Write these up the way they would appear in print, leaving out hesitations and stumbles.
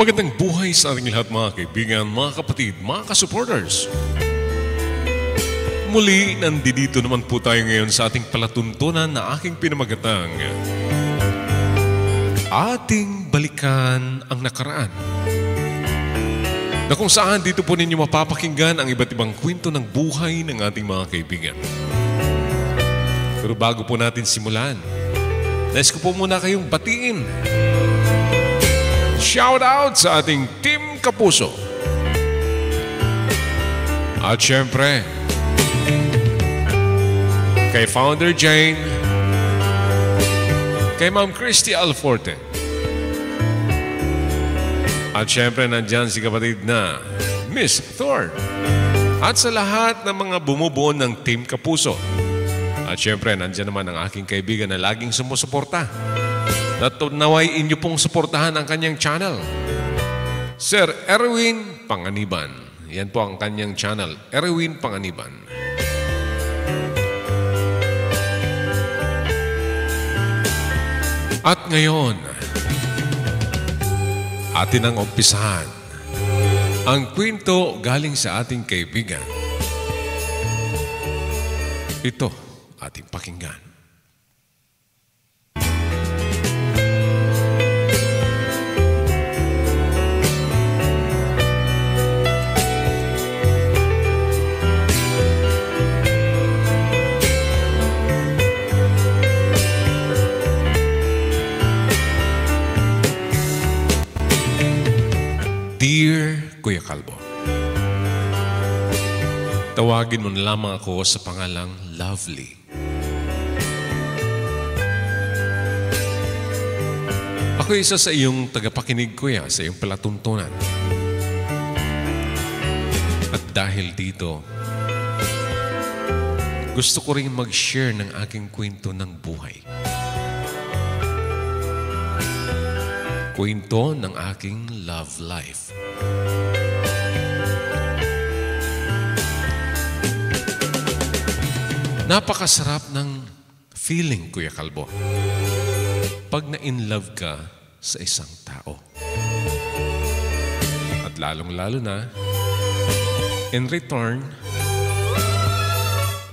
Magandang buhay sa ating lahat mga kaibigan, mga kapatid, mga kasupporters. Muli, nandito naman po tayo ngayon sa ating palatuntunan na aking pinamagatang Ating Balikan ang Nakaraan. Na kung saan dito po ninyo mapapakinggan ang iba't ibang kwento ng buhay ng ating mga kaibigan. Pero bago po natin simulan, nais ko po muna kayong batiin. Shout out sa ating Team Kapuso. At syempre, kay Founder Jane, kay Ma'am Christy Alforte. At syempre, nandyan si kapatid na Miss Thor. At sa lahat ng mga bumubuo ng Team Kapuso. At syempre, nandyan naman ang aking kaibigan na laging sumusuporta. Naway inyo pong suportahan ang kanyang channel. Sir Erwin Panganiban. Yan po ang kanyang channel, Erwin Panganiban. At ngayon, atin ang umpisahan ang kwento galing sa ating kaibigan. Ito ating pakinggan. Dear Kuya Kalbo, tawagin mo na lamang ako sa pangalang Lovely. Ako isa sa iyong tagapakinig, Kuya, sa iyong palatuntunan. At dahil dito, gusto ko rin mag-share ng aking kwento ng buhay. Kwento ng aking love life. Napakasarap ng feeling, Kuya Kalbo, pag na-in-love ka sa isang tao. At lalong-lalo na, in return,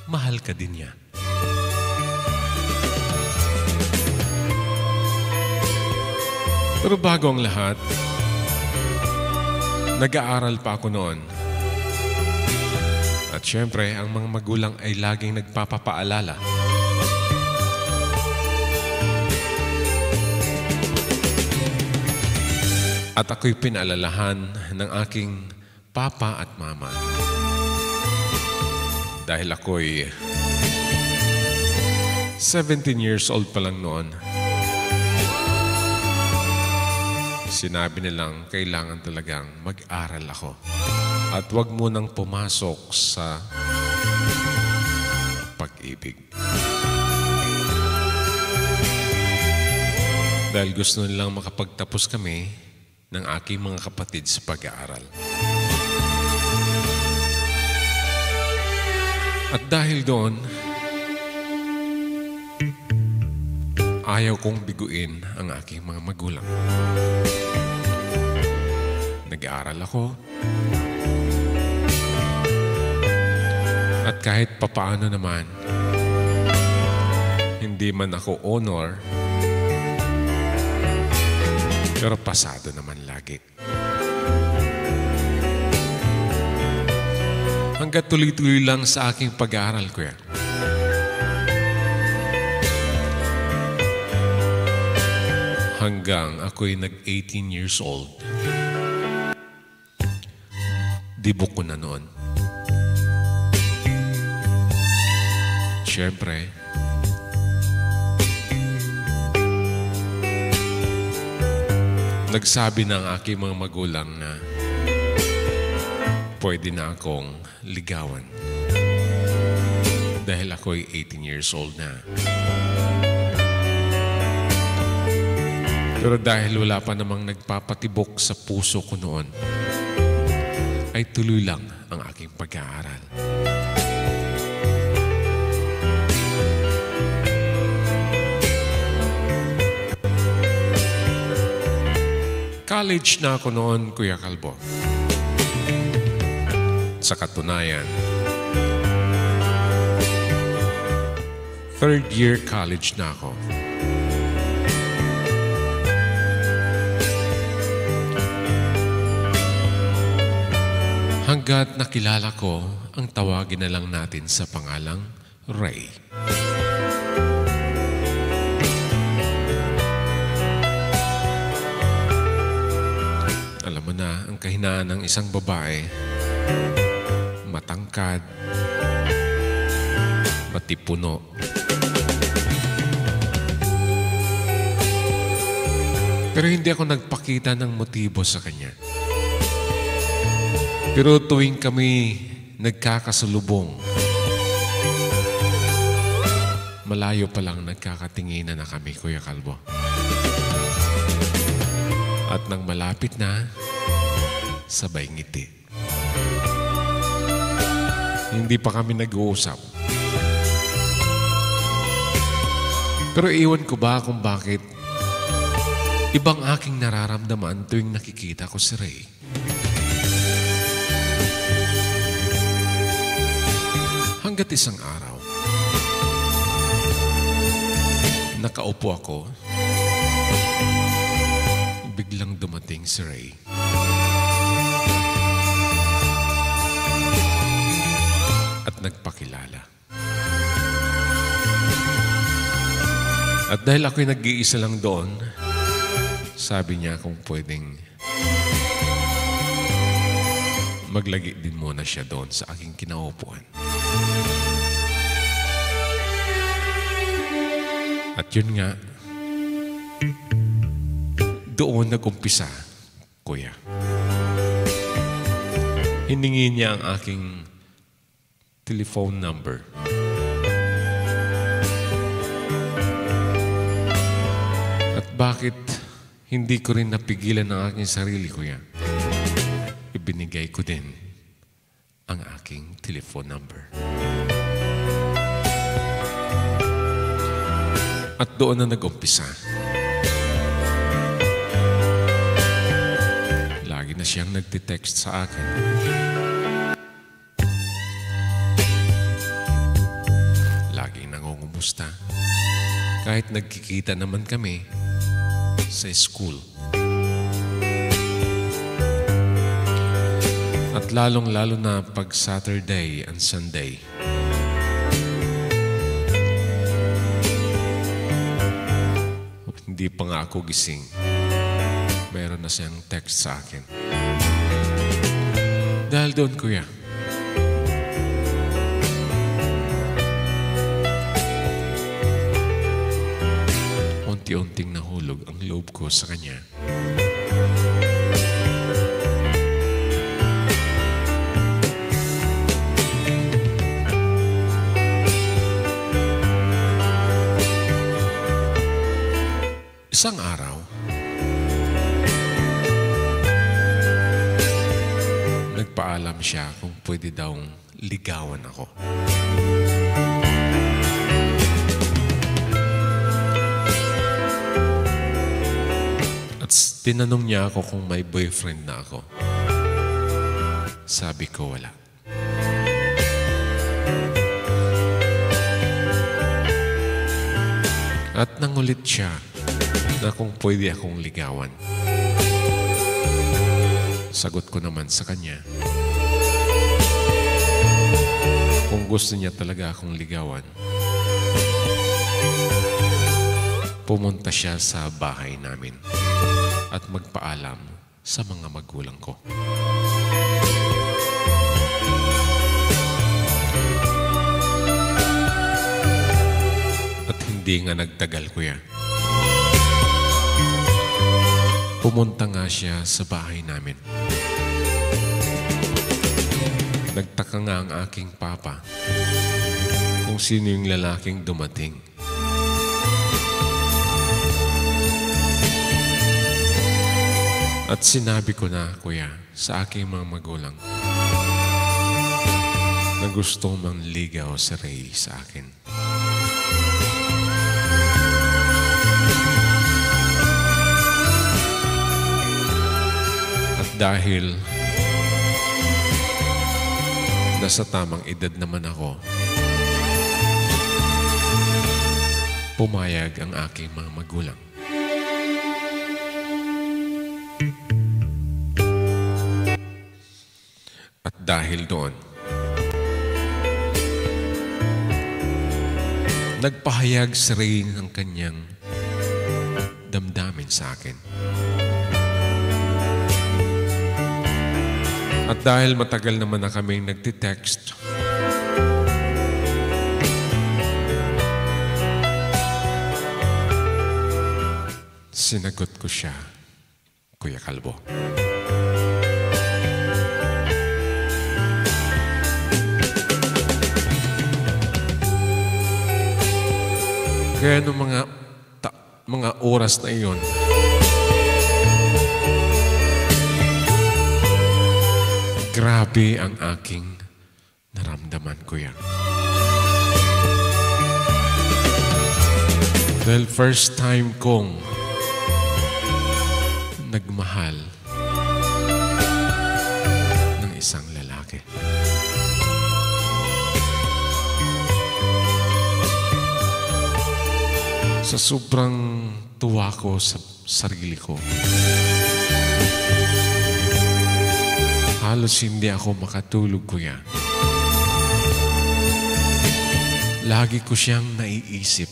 mahal ka din niya. Pero bago ang lahat, nag-aaral pa ako noon. At syempre, ang mga magulang ay laging nagpapapaalala. At ako'y pinaalalahan ng aking papa at mama. Dahil ako'y 17 years old pa lang noon, sinabi nilang kailangan talagang mag-aral ako. At huwag mo nang pumasok sa pag-ibig. Dahil gusto nilang makapagtapos kami ng aking mga kapatid sa pag-aaral. At dahil doon, ayaw kong biguin ang aking mga magulang. Nag-aaral ako. At kahit papaano naman, hindi man ako honor, pero pasado naman lagi. Hanggat tuloy-tuloy lang sa aking pag-aaral, Kuya. Hanggang ako'y nag-18 years old. Dibok ko na noon. Siyempre, nagsabi ng aking mga magulang na pwede na akong ligawan. Dahil ako'y 18 years old na. Pero dahil wala pa namang nagpapatibok sa puso ko noon, ay tuloy lang ang aking pag-aaral. College na ako noon, Kuya Kalbo. Sa katunayan, third year college na ako. Hanggat nakilala ko, ang tawagin na lang natin sa pangalang Ray. Alam mo na, ang kahinaan ng isang babae, matangkad, matipuno. Pero hindi ako nagpakita ng motibo sa kanya. Pero tuwing kami nagkakasalubong, malayo pa lang nagkakatinginan na kami, Kuya Kalbo. At nang malapit na, sabay ngiti. Hindi pa kami nag-uusap. Pero iwan ko ba kung bakit ibang aking nararamdaman tuwing nakikita ko si Ray. Hanggat isang araw, nakaupo ako, biglang dumating si Ray. At nagpakilala. At dahil ako'y nag-iisa lang doon, sabi niya kung pwedeng maglagi din muna siya doon sa aking kinaupuan. At yun nga, doon nag-umpisa, Kuya. Hiningi niya ang aking telephone number. At bakit hindi ko rin napigilan ang aking sarili, Kuya? Ibinigay ko din ang aking telephone number. At doon na nag-umpisa. Lagi na siyang nagtitext sa akin. Laging nangungumusta. Kahit nagkikita naman kami sa school. At lalong-lalo na pag Saturday and Sunday. Hindi pa nga ako gising. Meron na siyang text sa akin. Dahil doon, Kuya, unti-unting nahulog ang loob ko sa kanya. Isang araw, nagpaalam siya kung pwede daw ligawan ako. At tinanong niya ako kung may boyfriend na ako. Sabi ko wala. At nangulit siya na kung pwede akong ligawan. Sagot ko naman sa kanya, kung gusto niya talaga akong ligawan, pumunta siya sa bahay namin at magpaalam sa mga magulang ko. At hindi nga nagtagal, Kuya. Pumunta nga siya sa bahay namin. Nagtaka nga ang aking papa kung sino yung lalaking dumating. At sinabi ko na, Kuya, sa aking mga magulang na gusto manligaw si Ray sa akin. dahil nasa tamang edad naman ako, pumayag ang aking mga magulang. At dahil doon, nagpahayag si Ray ng kanyang damdamin sa akin. At dahil matagal naman na kaming nagtitext, sinagot ko siya, Kuya Kalbo. Kaya nung mga oras na iyon, grabe ang aking naramdaman, Kuya. Dahil first time kong nagmahal ng isang lalaki. Sa sobrang tuwa ko sa sarili ko, halos hindi ako makatulog, Kuya. Lagi ko siyang naiisip.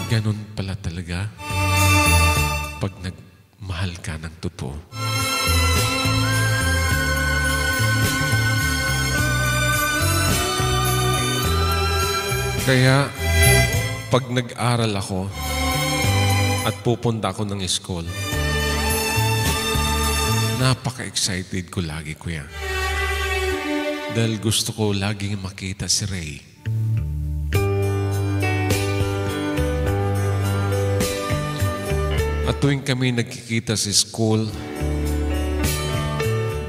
Ganun pala talaga pag nagmahal ka ng totoo. Kaya, pag nag-aral ako at pupunta ako ng school, napaka-excited ko lagi, Kuya. Dahil gusto ko laging makita si Ray. At tuwing kami nagkikita sa school,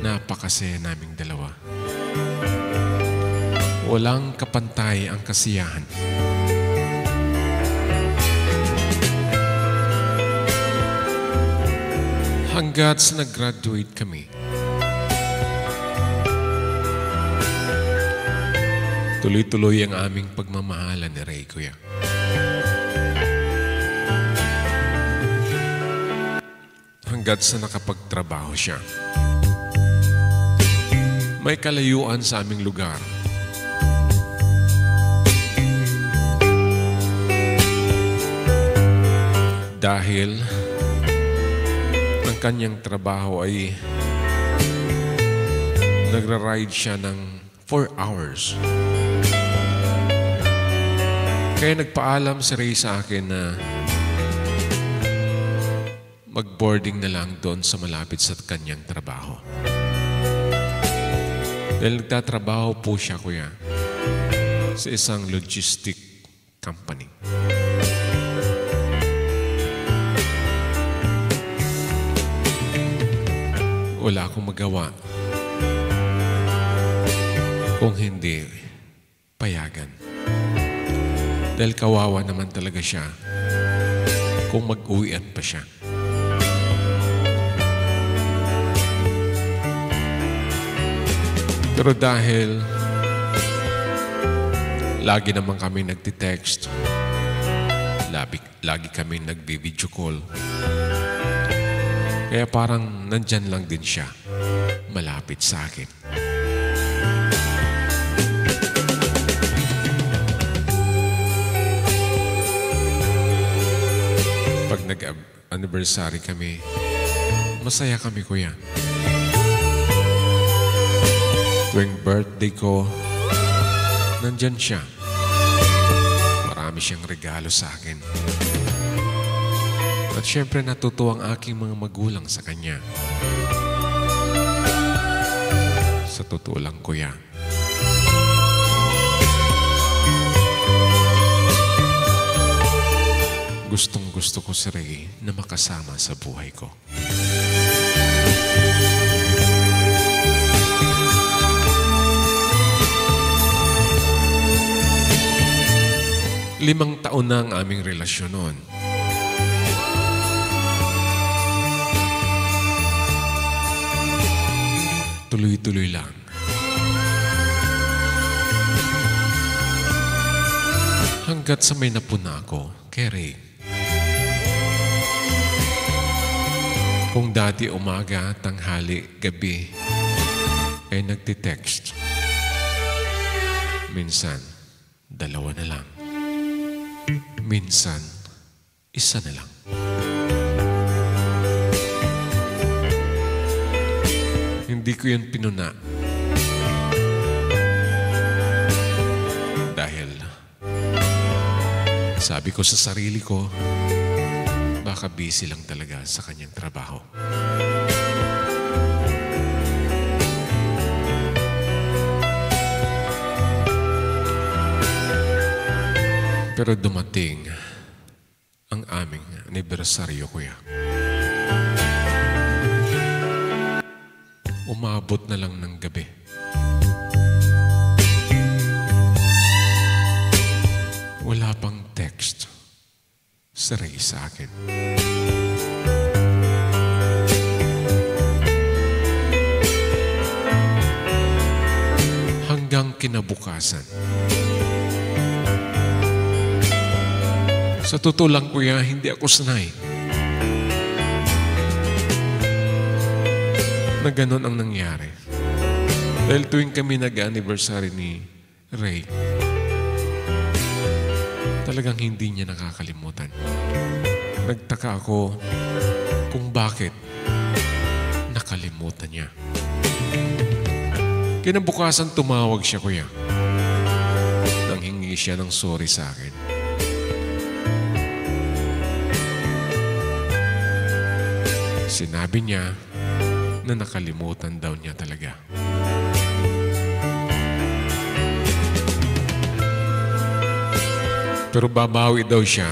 napakasaya naming dalawa. Walang kapantay ang kasiyahan. Hanggat sa nag-graduate kami, tuloy-tuloy ang aming pagmamahalan ni Ray, Kuya. Hanggat sa nakapagtrabaho siya. May kalayuan sa aming lugar. Dahil ang kanyang trabaho ay nagra-ride siya ng 4 hours. Kaya nagpaalam si Ray sa akin na mag-boarding na lang doon sa malapit sa kanyang trabaho. Dahil nagtatrabaho po siya, Kuya, sa isang logistic company. Wala akong magawa kung hindi payagan. Dahil kawawa naman talaga siya kung mag-uwian pa siya. Pero dahil lagi naman kami nagtitext, lagi kami nagbi-video call, kaya parang nandyan lang din siya, malapit sa akin. Pag nag-anniversary kami, masaya kami, Kuya. Tuwing birthday ko, nandyan siya. Marami siyang regalo sa akin. At syempre natutuwa ang aking mga magulang sa kanya. Sa totoo lang, Kuya, gustong-gusto ko si Ray na makasama sa buhay ko. Limang taon na ang aming relasyon noon. tuloy-tuloy lang. Hanggat sa may napuna ako kay Ray. Kung dati umaga, tanghali, gabi, ay nagtitext. Minsan, 2 na lang. Minsan, 1 na lang. Hindi ko yun pinuna. Dahil, sabi ko sa sarili ko, baka busy lang talaga sa kanyang trabaho. Pero dumating ang aming anibersaryo, kuya. Umabot na lang ng gabi. Wala pang text si Ray sa akin. Hanggang kinabukasan. Sa totoo lang, kuya, hindi ako sanay na ganun ang nangyari. Dahil tuwing kami nag-anniversary ni Ray, talagang hindi niya nakakalimutan. Nagtaka ako kung bakit nakalimutan niya. Kinabukasan tumawag siya, kuya. Nang hingi siya ng sorry sa akin. Sinabi niya na nakalimutan daw niya talaga. Pero babawi daw siya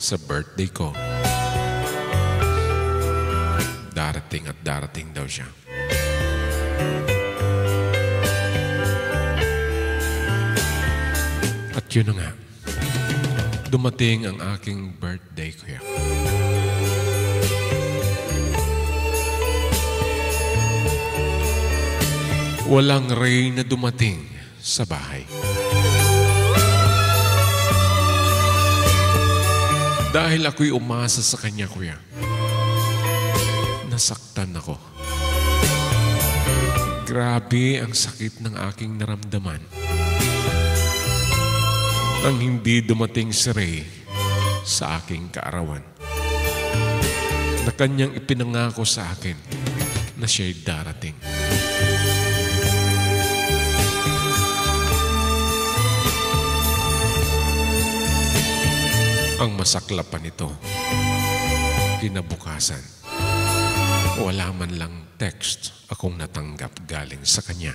sa birthday ko. Darating at darating daw siya. At yun na nga, dumating ang aking birthday, kuya. Walang Ray na dumating sa bahay. Dahil ako'y umasa sa kanya, kuya. Nasaktan ako. Grabe ang sakit ng aking naramdaman. Nang hindi dumating si Ray sa aking kaarawan. Na kanyang ipinangako sa akin na siya'y darating. Ang masaklap pa nito, kinabukasan, wala man lang text akong natanggap galing sa kanya.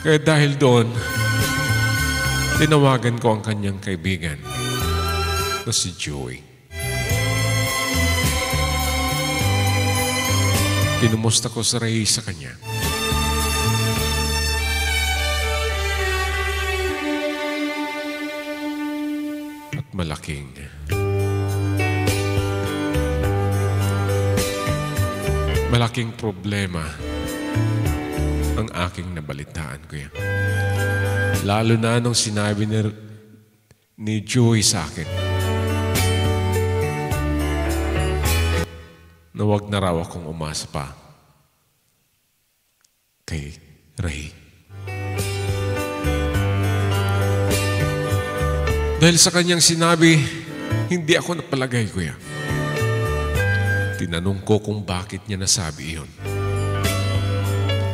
Kaya dahil doon, tinawagan ko ang kanyang kaibigan na si Joey. Kinumusta ko si Ray sa kanya. Malaking problema ang aking nabalitaan, kuya. Lalo na nung sinabi ni Joey sa akin na wag na raw akong umasa pa kay Ray. Dahil sa kanyang sinabi, hindi ako napalagay, kuya. Tinanong ko kung bakit niya nasabi iyon.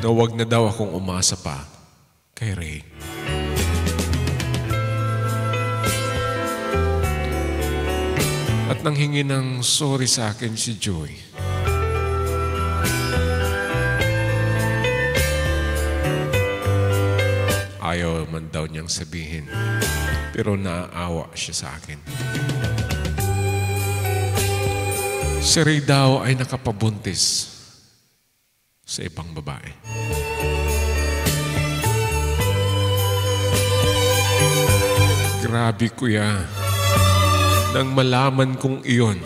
Na wag na daw akong umasa pa kay Ray. At nang hingi ng sorry sa akin si Joy, ayaw man daw niyang sabihin, pero naaawa siya sa akin. Si Ray daw ay nakapabuntis sa ibang babae. Grabe, kuya. Nang malaman kong iyon,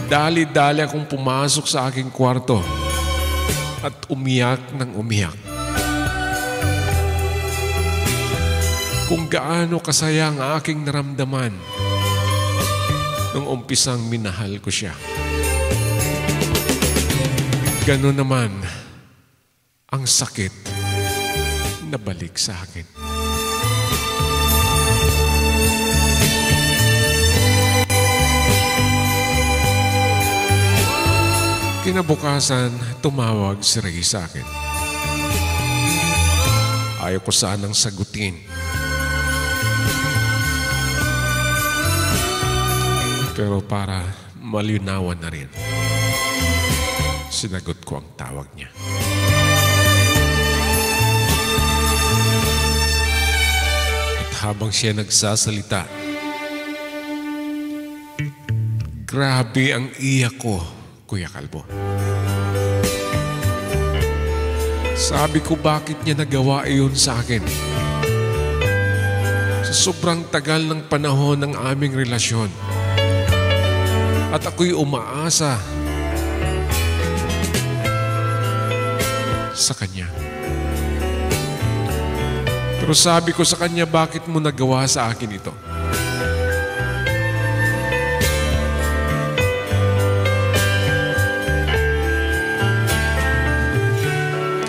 dali-dali akong pumasok sa aking kwarto at umiyak ng umiyak. Kung gaano kasaya ang aking naramdaman nung umpisang minahal ko siya. Gano'n naman ang sakit na balik sa akin. Kinabukasan, tumawag si Ray sa akin. Ayaw ko sanang sagutin. Pero para malinawan na rin, sinagot ko ang tawag niya. At habang siya nagsasalita, grabe ang iyak ko, Kuya Kalbo. Sabi ko, bakit niya nagawa iyon sa akin? Sa sobrang tagal ng panahon ng aming relasyon, at ako'y umaasa sa kanya. Pero sabi ko sa kanya, bakit mo nagawa sa akin ito?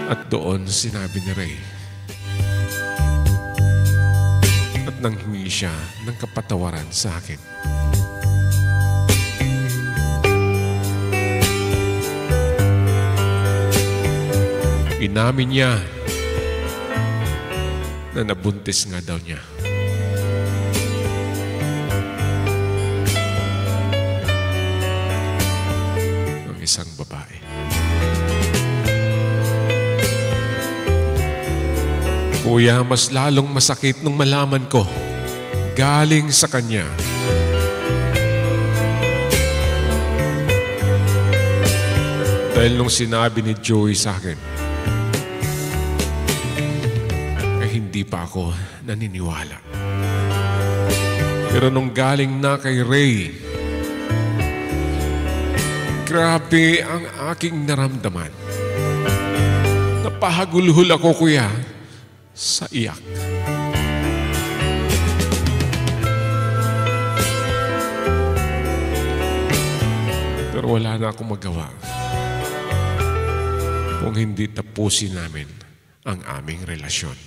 At doon sinabi ni Ray at nanghingi siya ng kapatawaran sa akin. Inamin niya na nabuntis nga daw niya. Ang isang babae. Kuya, mas lalong masakit nung malaman ko galing sa kanya. Dahil nung sinabi ni Joey sa akin, hindi pa ako naniniwala. Pero nung galing na kay Ray, grabe ang aking naramdaman. Napahagulhol ako, Kuya, sa iyak. Pero wala na akong magawa kung hindi tapusin namin ang aming relasyon.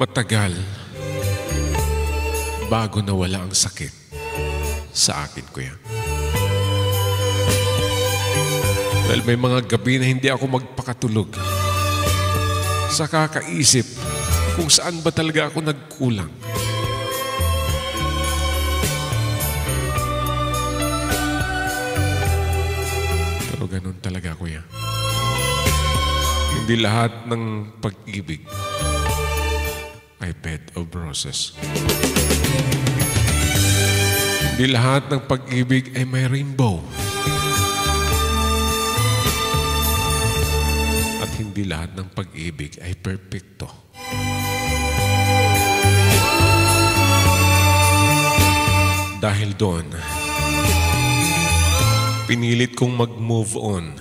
Matagal bago nawala ang sakit sa akin, Kuya. Dahil may mga gabi na hindi ako magpakatulog sa kakaisip kung saan ba talaga ako nagkulang. Pero ganun talaga, Kuya. Hindi lahat ng pag-ibig ay bed of roses. Hindi lahat ng pag-ibig ay may rainbow. At hindi lahat ng pag-ibig ay perfecto. Dahil doon, pinilit kong mag-move on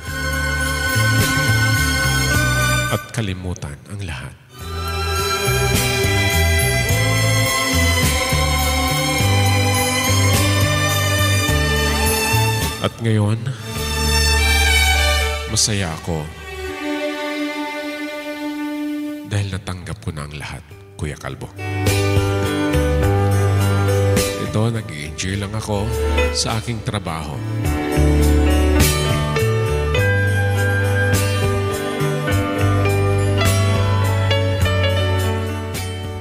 at kalimutan ang lahat. At ngayon, masaya ako dahil natanggap ko na ang lahat, Kuya Kalbo. Ito, nag-i-enjoy lang ako sa aking trabaho.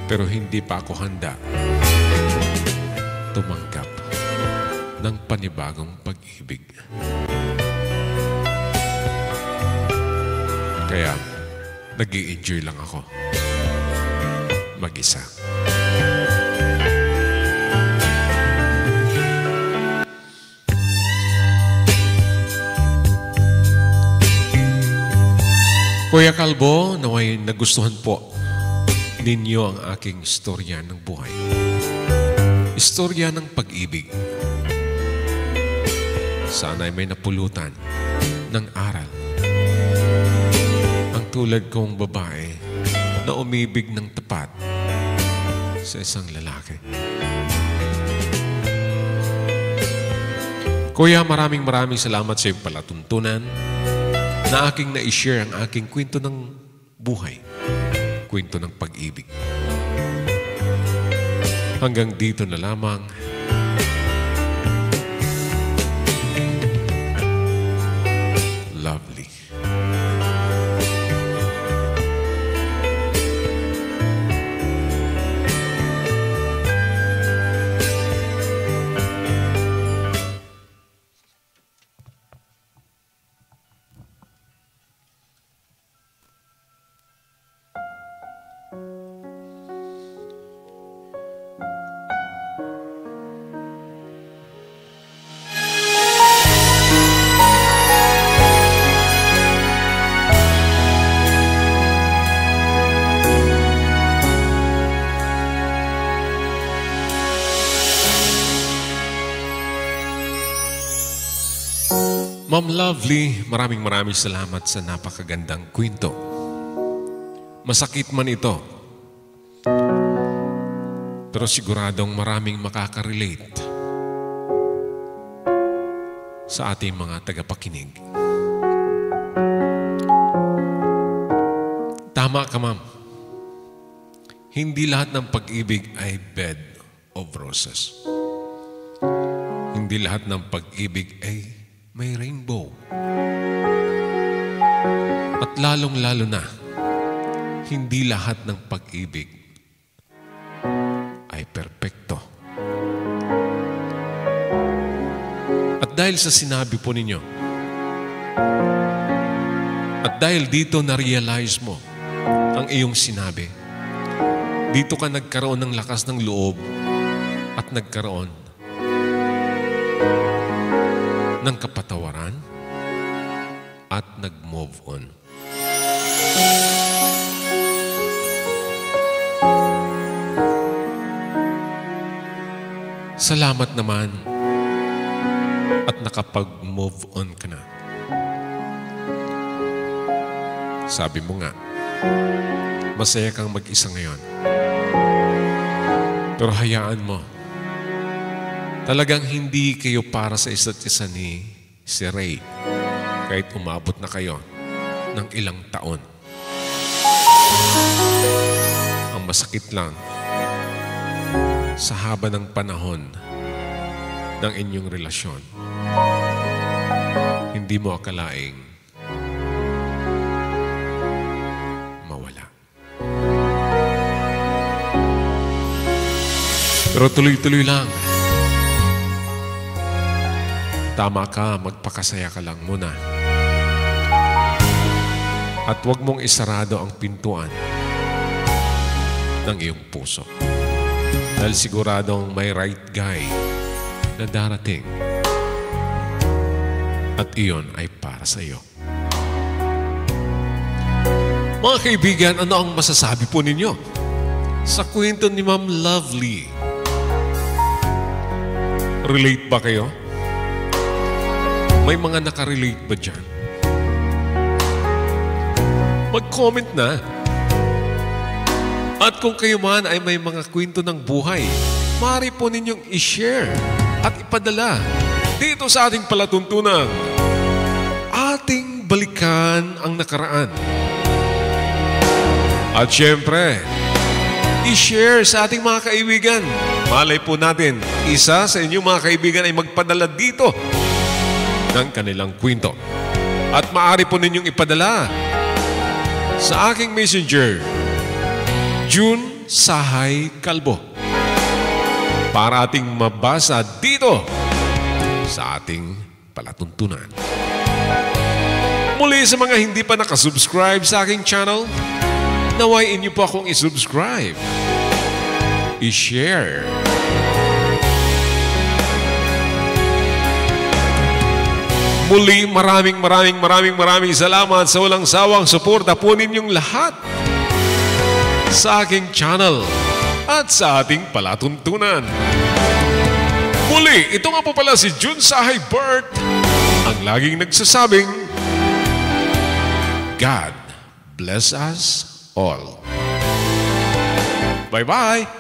Pero hindi pa ako handa tumanggap ng panibagong pag-ibig. Kaya, nag-i-enjoy lang ako mag-isa. Kuya Kalbo, naway nagustuhan po ninyo ang aking istorya ng buhay. Istorya ng pag-ibig. Sana ay may napulutan ng aral. Ang tulad kong babae na umibig ng tapat sa isang lalaki. Kuya, maraming salamat sa iyong palatuntunan na aking na-share ang aking kwento ng buhay, kwento ng pag-ibig. Hanggang dito na lamang. Lovely. Ma'am Lovely, maraming salamat sa napakagandang kwento. Masakit man ito, pero siguradong maraming makaka-relate sa ating mga tagapakinig. Tama ka, ma'am. Hindi lahat ng pag-ibig ay bed of roses. Hindi lahat ng pag-ibig ay may rainbow. At lalong-lalo na, hindi lahat ng pag-ibig ay perpekto. At dahil sa sinabi po ninyo, at dahil dito na-realize mo ang iyong sinabi, dito ka nagkaroon ng lakas ng loob at nagkaroon ng kapatawaran at nag-move on. Salamat naman at nakapag-move on ka na. Sabi mo nga, masaya kang mag-isa ngayon. Pero hayaan mo, talagang hindi kayo para sa isa't isa ni si Ray kahit umabot na kayo ng ilang taon. Ang masakit lang, sa haba ng panahon ng inyong relasyon, hindi mo akalaing mawala. Pero tuloy-tuloy lang. Tama ka, magpakasaya ka lang muna. At huwag mong isarado ang pintuan ng iyong puso. Dahil siguradong may right guy na darating. At iyon ay para sa iyo. Mga kaibigan, ano ang masasabi po ninyo sa kwento ni Ma'am Lovely? Relate ba kayo? May mga nakarelate ba dyan? Mag-comment na. At kung kayo man ay may mga kwento ng buhay, maaari po ninyong i-share at ipadala dito sa ating palatuntunan. Ating balikan ang nakaraan. At syempre, i-share sa ating mga kaibigan. Malay po natin, isa sa inyong mga kaibigan ay magpadala dito ng kanilang kwento. At maaari po ninyong ipadala sa aking messenger, June Sahay Kalbo, para ating mabasa dito sa ating palatuntunan. Muli sa mga hindi pa nakasubscribe sa aking channel, nawain niyo po akong isubscribe, i-share, muli, maraming salamat sa walang sawang suporta po ninyong lahat sa aking channel at sa ating palatuntunan. Muli, ito nga po pala si Jun Sahay Bert, ang laging nagsasabing, God bless us all. Bye-bye!